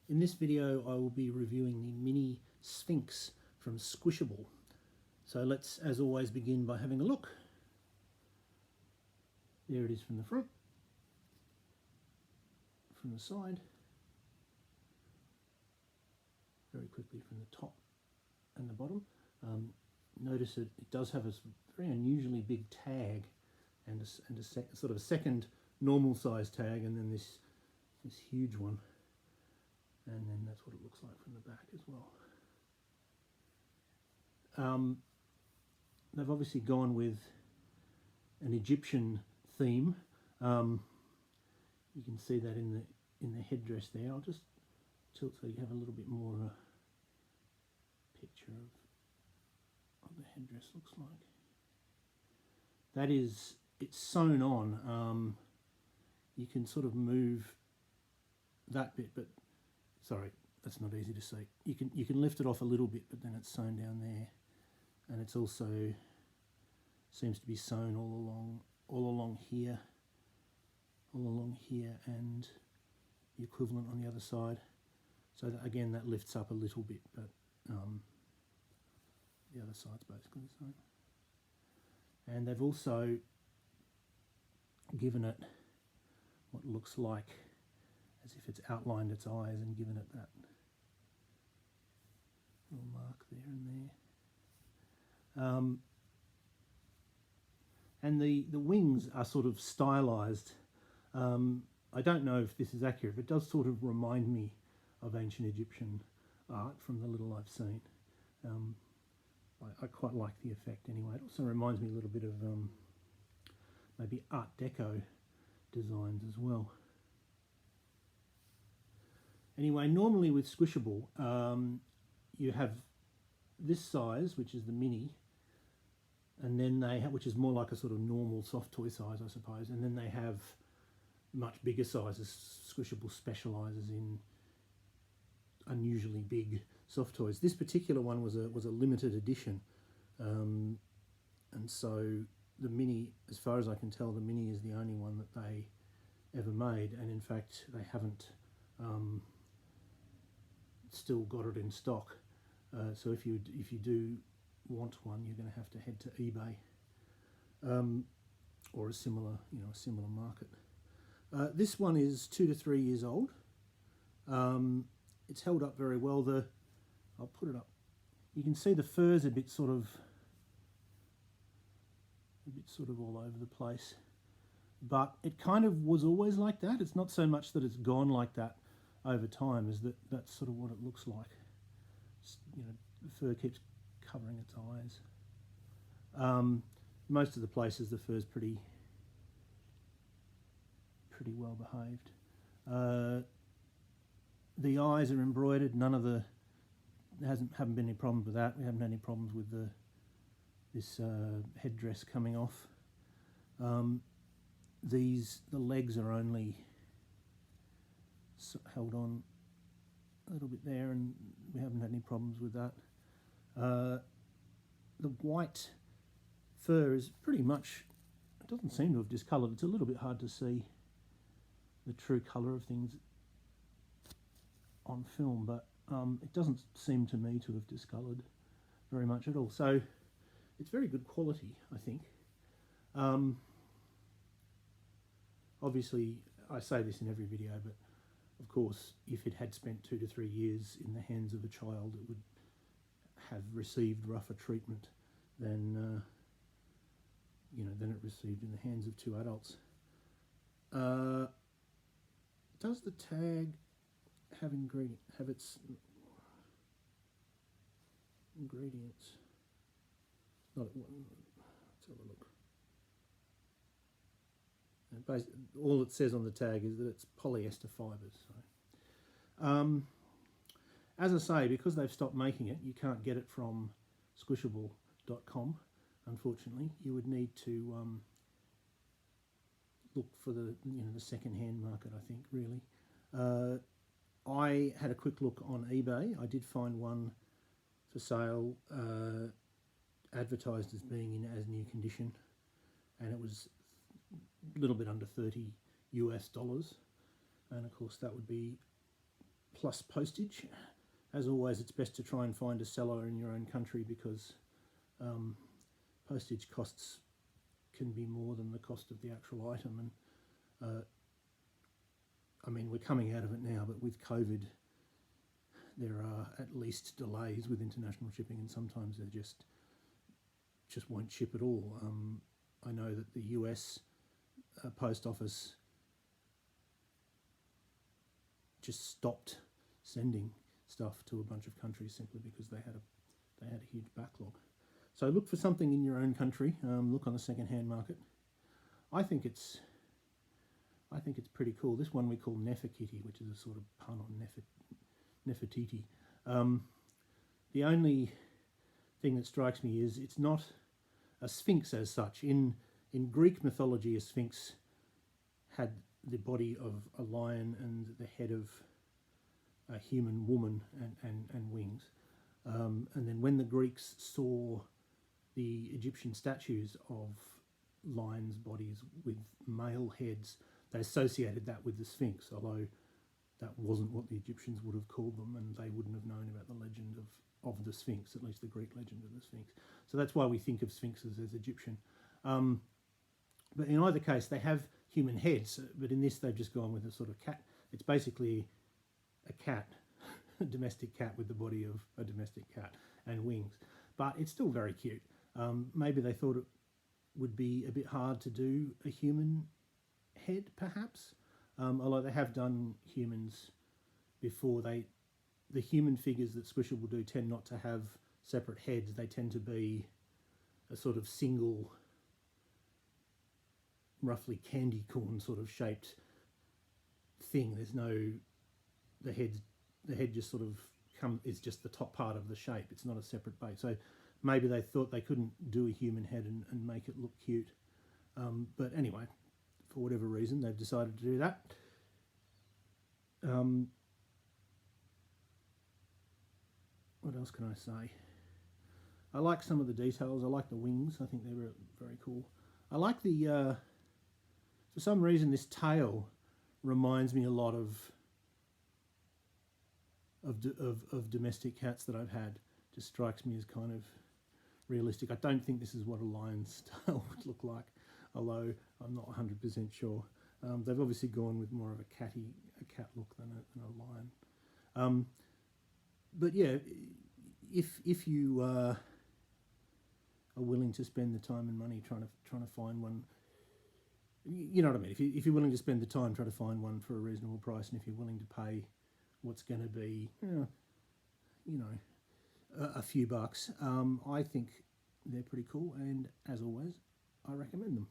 In this video I will be reviewing the mini Sphinx from Squishable. So let's, as always, begin by having a look. There it is from the front, from the side, very quickly from the top and the bottom. Notice that it does have a very unusually big tag and a sort of a second normal size tag, and then this huge one. And then that's what it looks like from the back as well. They've obviously gone with an Egyptian theme. You can see that in the headdress there. I'll just tilt so you have a little bit more of a picture of what the headdress looks like. That is, it's sewn on. You can sort of move that bit, but sorry, that's not easy to see. You can lift it off a little bit, but then it's sewn down there, and it's also seems to be sewn all along here, and the equivalent on the other side. So that, again, that lifts up a little bit, but the other side's basically the same. And they've also given it what looks like as if it's outlined its eyes and given it that little mark there and there. And the wings are sort of stylized. I don't know if this is accurate, but it does sort of remind me of ancient Egyptian art from the little I've seen. I quite like the effect anyway. It also reminds me a little bit of maybe Art Deco designs as well. Anyway, normally with Squishable, you have this size, which is the mini, and then they have, which is more like a sort of normal soft toy size, I suppose, and then they have much bigger sizes. Squishable specialises in unusually big soft toys. This particular one was a limited edition, and so the mini, as far as I can tell, the mini is the only one that they ever made, and in fact they haven't still got it in stock. So if you do want one, you're going to have to head to eBay or a similar market. This one is 2 to 3 years old. It's held up very well. I'll put it up. You can see the fur's a bit sort of all over the place, but it kind of was always like that. It's not so much that it's gone like that over time, as that's sort of what it looks like. The fur keeps covering its eyes. Most of the places the fur's pretty well behaved. The eyes are embroidered. Haven't been any problems with that. We haven't had any problems with this headdress coming off. The legs are only held on a little bit there, and we haven't had any problems with that. The white fur is pretty much, it doesn't seem to have discoloured. It's a little bit hard to see the true colour of things on film, but it doesn't seem to me to have discoloured very much at all. So it's very good quality, I think. Obviously, I say this in every video, but of course, if it had spent 2 to 3 years in the hands of a child, it would have received rougher treatment than it received in the hands of 2 adults. Does the tag have its ingredients? Let's have a look. All it says on the tag is that it's polyester fibres. So. As I say, because they've stopped making it, you can't get it from squishable.com, unfortunately. You would need to look for the second-hand market, I think, really. I had a quick look on eBay. I did find one for sale, advertised as being in as new condition, and it was a little bit under $30 US, and of course that would be plus postage. As always, it's best to try and find a seller in your own country because postage costs can be more than the cost of the actual item. And I mean, we're coming out of it now, but with COVID, there are at least delays with international shipping, and sometimes they just won't ship at all. I know that the US post office just stopped sending stuff to a bunch of countries simply because they had a huge backlog. So look for something in your own country. Look on the second-hand market. I think it's pretty cool. This one we call Nefertiti, which is a sort of pun on Nefertiti. The only thing that strikes me is it's not a sphinx as such. In Greek mythology, a sphinx had the body of a lion and the head of a human woman and wings. And then when the Greeks saw the Egyptian statues of lions' bodies with male heads, they associated that with the Sphinx, although that wasn't what the Egyptians would have called them, and they wouldn't have known about the legend of the Sphinx, at least the Greek legend of the Sphinx. So that's why we think of Sphinxes as Egyptian. But in either case, they have human heads, but in this they've just gone with a sort of cat. It's basically a cat, a domestic cat with the body of a domestic cat and wings. But it's still very cute. Maybe they thought it would be a bit hard to do a human head, perhaps. Although they have done humans before. The human figures that Squishable do tend not to have separate heads. They tend to be a sort of single, roughly candy corn sort of shaped thing. There's no, the head just sort of is just the top part of the shape. It's not a separate base. So maybe they thought they couldn't do a human head and make it look cute. But anyway, for whatever reason, they've decided to do that. What else can I say? I like some of the details. I like the wings. I think they were very cool. I like the, for some reason, this tail reminds me a lot of domestic cats that I've had. Just strikes me as kind of realistic. I don't think this is what a lion's tail would look like, although I'm not 100% sure. They've obviously gone with more of a cat look than a lion. But yeah, if you are willing to spend the time and money trying to find one, you know what I mean. If you're willing to spend the time, try to find one for a reasonable price, and if you're willing to pay what's going to be, a few bucks, I think they're pretty cool. And as always, I recommend them.